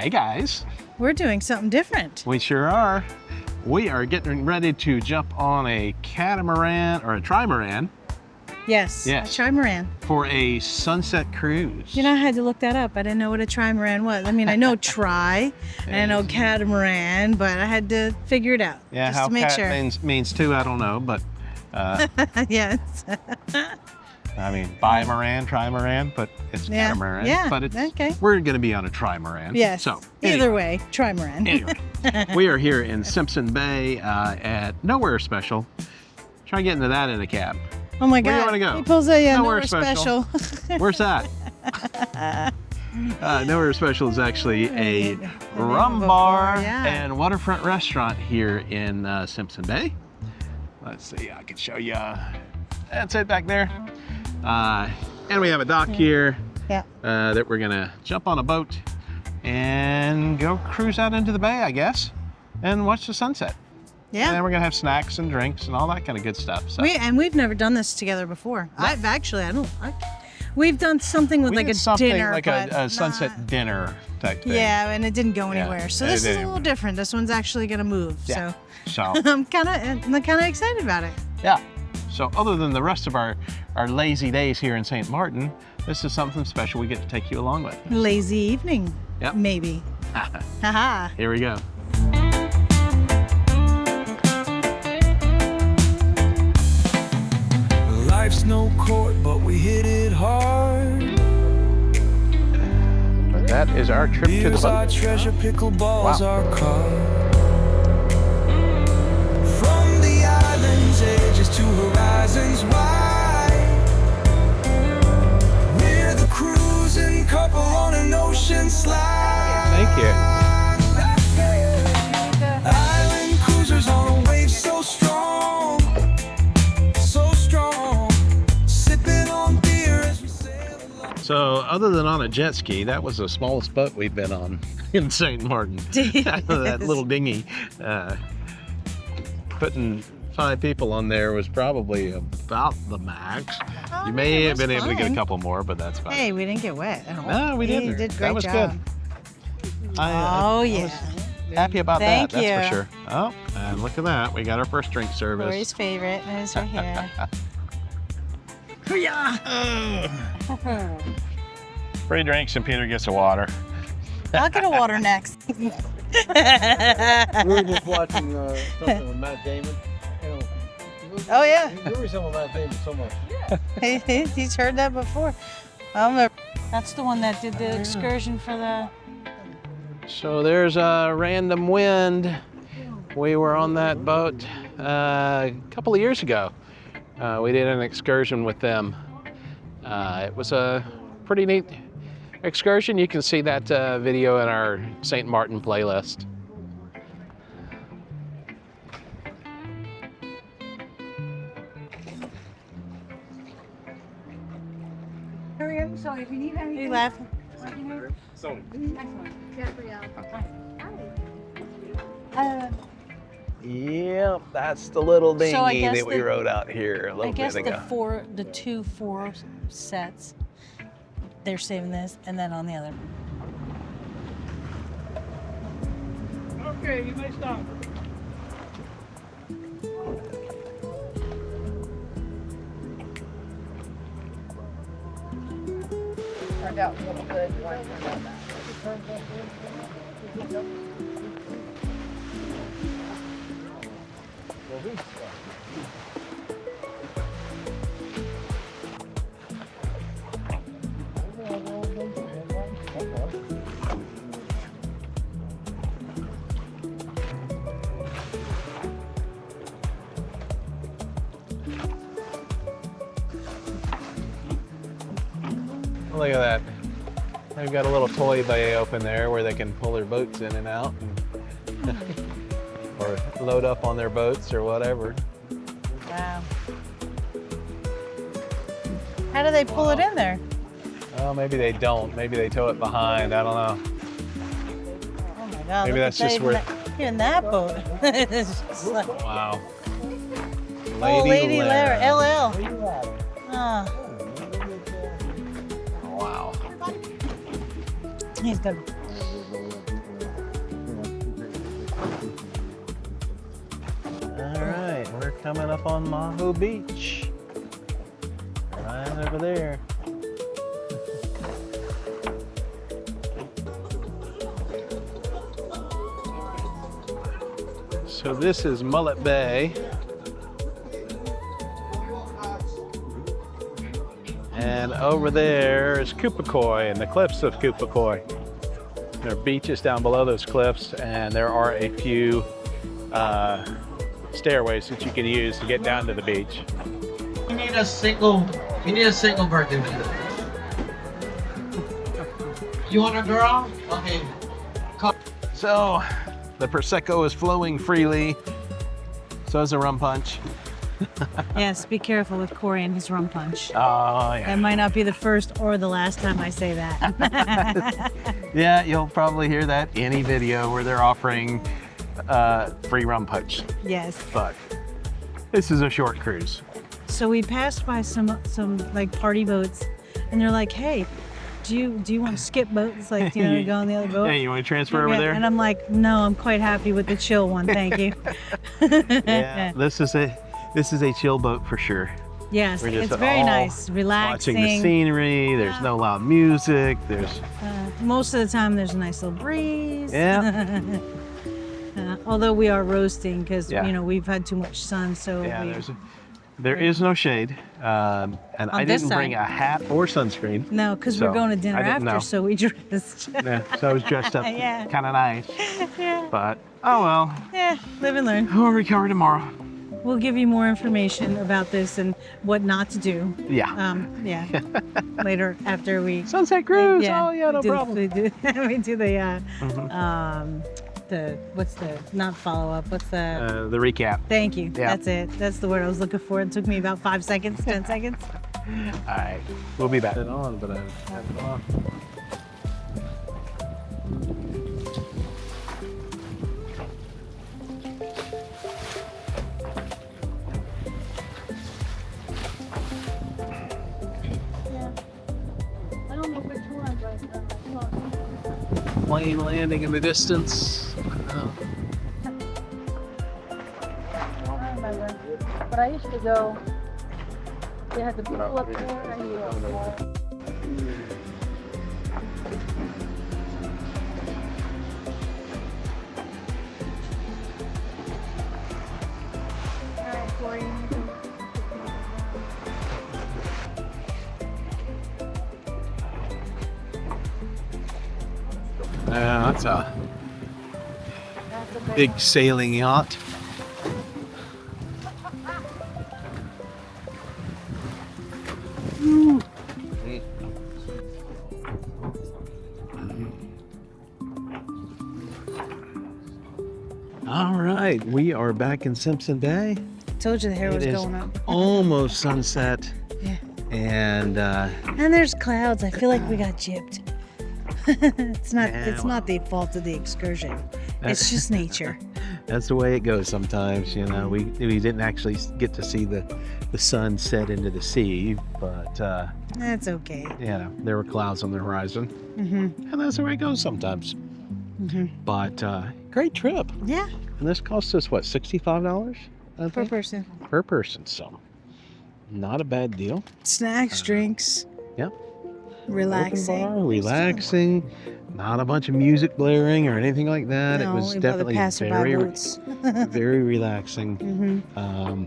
Hey guys. We're doing something different. We sure are. We are getting ready to jump on a catamaran or a trimaran. Yes, Yes. a trimaran. For a sunset cruise. You know, I had to look that up. I didn't know what a trimaran was. I mean, I know tri, and I know catamaran, but I had to figure it out. Yeah, just how to make cat sure. means two, I don't know, but Yes. I mean, bimaran, trimaran, but it's Yeah, catamaran. yeah, But it's, okay. we're going to be on a trimaran. Yes. So Either way, trimaran. Anyway, we are here in Simpson Bay at Nowhere Special. Try getting to that in a cab. Oh my Where God. you want to go? He pulls a Nowhere Nowhere Special. Where's that? Nowhere Special is actually a rum bar yeah. and waterfront restaurant here in Simpson Bay. Let's see, I can show you. That's it back there. And we have a dock here Yeah. that we're gonna jump on a boat and go cruise out into the bay, I guess, and watch the sunset. Yeah. And then we're gonna have snacks and drinks and all that kind of good stuff. So We've never done this together before. We've done something with we like did a something dinner, like but a sunset not- dinner type thing. Yeah, and it didn't go anywhere. So it this is a didn't. little different. This one's actually gonna move. Yeah. So So I'm kind of excited about it. yeah. So other than the rest of our lazy days here in St. Martin, this is something special we get to take you along with. Lazy evening. Yep. Maybe. Haha. Here we go. Life's no court, but we hit it hard. But that is our trip to the Beers our boat. treasure, pickleballs Wow. our card. From the island's edges to horizons wide, we're the cruising couple on an ocean slide. Thank you. Island cruisers on a wave so strong, sipping on beer as we sail along. So other than on a jet ski, that was the smallest boat we've been on in St. Martin. That little dinghy. Putting 5 people on there was probably about the max. Oh, You may it have was been able to get a fine. couple more, but that's fine. Hey, we didn't get wet at all. No, we didn't. You did a That great was job. good. Oh yeah. Happy about Thank that, that's for you. sure. Oh, and look at that. We got our first drink service. Lori's favorite is right here. Free drinks and Peter gets a water. I'll get a water next. We were just watching something with Matt Damon. You know, Oh yeah. you resemble Matt Damon so much. He's heard that before. That's the one that did the excursion for the. So there's a random wind. We were on that boat a couple of years ago. We did an excursion with them. It was a pretty neat excursion. You can see that video in our St. Martin playlist. So if you need anything, You laughing? Yep, that's the little dinghy So I guess that we the- rode out here a I little guess bit ago. the 2 4 sets. They're saving this, and then on the other. Okay, you may stop. turned out really good. One turned out bad. Look at that. They've got a little toy bay open there where they can pull their boats in and out or load up on their boats or whatever. Wow. How do they pull it in there? Well, maybe they don't. Maybe they tow it behind. I don't know. Oh my God. Maybe look that's at just that, where- even that boat. It's just like, Wow. oh, Lady Lara. LL. Oh, Wow. he's good. coming up on Maho Beach. Right over there. So this is Mullet Bay. And over there is Kupakoi and the cliffs of Kupakoi. There are beaches down below those cliffs, and there are a few stairways that you can use to get down to the beach. We need a single birthday. You want a girl? Okay. So the prosecco is flowing freely. So is the rum punch. Yes, be careful with Corey and his rum punch. Oh yeah. That might not be the first or the last time I say that. Yeah, you'll probably hear that in any video where they're offering free rum punch. Yes. But this is a short cruise. So we passed by some like party boats, and they're like, "Hey, do you want to skip boats? Like, you know, to go on the other boat?" Hey, you want to transfer over there? And I'm like, "No, I'm quite happy with the chill one, thank you." Yeah, this is a chill boat for sure. Yes, We're just it's very all nice, relaxing. Watching the scenery. There's no loud music. There's Most of the time, there's a nice little breeze. Yeah. Although we are roasting because Yeah. you know we've had too much sun, so yeah. There is no shade, and I this didn't bring side. a hat or sunscreen. no, because So, we're going to dinner I didn't after, know. so we dressed. Yeah, so I was dressed up Yeah. kind of nice. Yeah. But oh well, Yeah, live and learn. we'll recover tomorrow. We'll give you more information about this and what not to do. Yeah. Yeah. Later after we. Sunset cruise. Yeah, Oh yeah, no we do, problem. We do the what's the not follow up? What's the? The recap. Thank you. yeah. That's it. That's the word I was looking for. It took me about 5 seconds, 10 seconds. All right, we'll be back. On, but I have it on. I don't know which one, but Plane landing in the distance. I remember. But I used to go. They had the people up there. I used to go. All right, Corey, you need to- That's a That's a big sailing yacht. All right, we are back in Simpson Bay. told you the hair It was is going up. almost sunset, Yeah. and And there's clouds. I feel like we got gypped. It's not. Yeah, It's not the fault of the excursion. It's just nature. that's the way it goes sometimes. You know, we didn't actually get to see the sun set into the sea, but That's okay. you know, there were clouds on the horizon, Mhm. and that's the way it goes sometimes. Mhm. But great trip, Yeah. and this cost us what, $65 Per person. per person, so not a bad deal. Snacks, drinks. Yep. Relaxing. Open bar, relaxing, not a bunch of music blaring or anything like that. No, It was only by the definitely passerby very, boats. very relaxing. Mhm.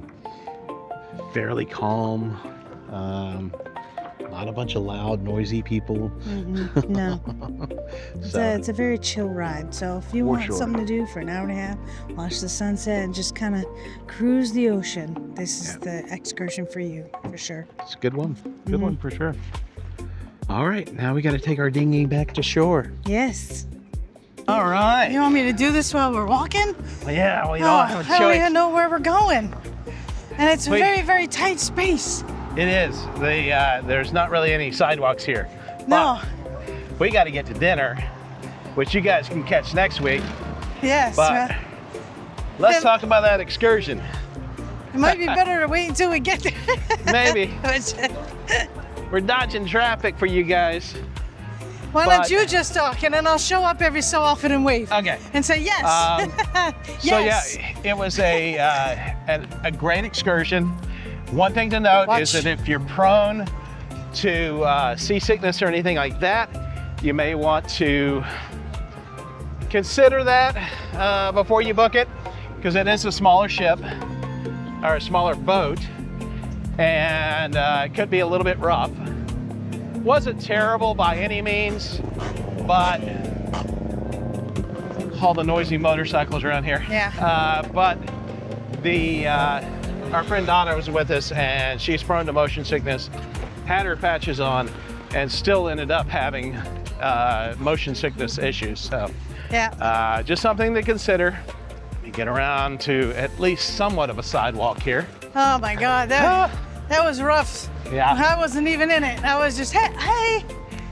Fairly calm. Not a bunch of loud, noisy people. Mhm. No. So, It's a very chill ride. So if you For want sure. something to do for an hour and a half, watch the sunset and just kind of cruise the ocean, this is the excursion for you, for sure. it's a good one. Good Mhm. one for sure. All right, now we got to take our dinghy back to shore. Yes. All right. You want me to do this while we're walking? Yeah, we don't have a I don't choice. even know where we're going. And it's a Wait. very, very tight space. It is. There's not really any sidewalks here. No. But we got to get to dinner, which you guys can catch next week. Yes. But let's talk about that excursion. It might be better to wait until we get there. Maybe. Which- We're dodging traffic for you guys. Why But- don't you just talk, and then I'll show up every so often and wave. Okay. And say yes. So Yes. yeah, it was a great excursion. One thing to note is that if you're prone to seasickness or anything like that, you may want to consider that before you book it, because it is a smaller ship or a smaller boat, and it could be a little bit rough. Wasn't terrible by any means, but all the noisy motorcycles around here. Yeah. But our friend Donna was with us, and she's prone to motion sickness, had her patches on, and still ended up having motion sickness issues. So Yeah. just something to consider. You get around to at least somewhat of a sidewalk here. Oh my God, that was rough. Yeah. I wasn't even in it. I was just, hey.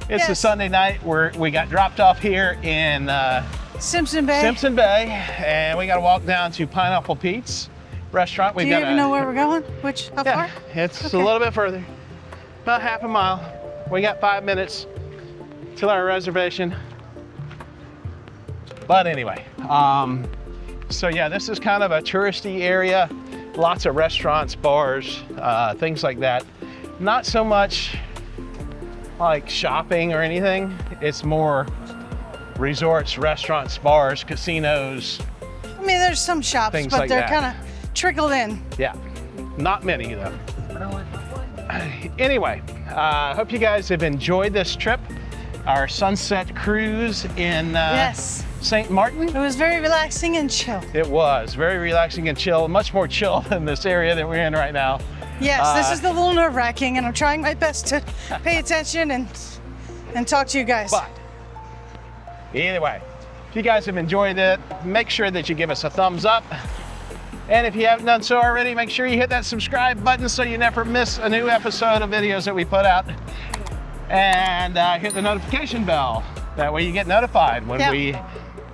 It's a Yes. Sunday night where we got dropped off here in Simpson Bay. Simpson Bay, and we got to walk down to Pineapple Pete's restaurant. Do you even know where we're going? How Yeah, far? it's Okay. a little bit further, about half a mile. We got 5 minutes till our reservation. But anyway, so yeah, this is kind of a touristy area. Lots of restaurants, bars, things like that. Not so much like shopping or anything. It's more resorts, restaurants, bars, casinos. I mean, there's some shops, Things but like they're that. kind of trickled in. Yeah, not many though. Anyway, hope you guys have enjoyed this trip. Our sunset cruise in Yes. St. Martin. It was very relaxing and chill. It was very relaxing and chill, much more chill than this area that we're in right now. Yes, this is a little nerve-wracking, and I'm trying my best to pay attention and talk to you guys. But either way, if you guys have enjoyed it, make sure that you give us a thumbs up. And if you haven't done so already, make sure you hit that subscribe button so you never miss a new episode of videos that we put out. And hit the notification bell. That way you get notified when we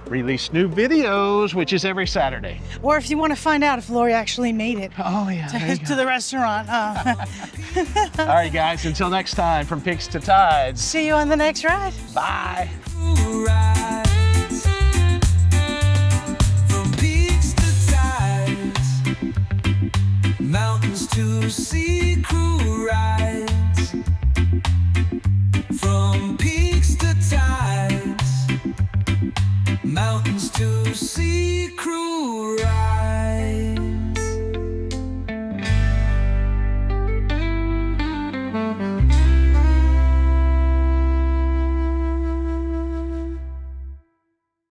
release new videos, which is every Saturday. Or if you want to find out if Lori actually made it Oh yeah, there you to go. the restaurant. All right guys, until next time, from peaks to tides. See you on the next ride. Bye. Rides from peaks to tides, mountains to sea crew rides. From peaks to tides, mountains to sea crew rides.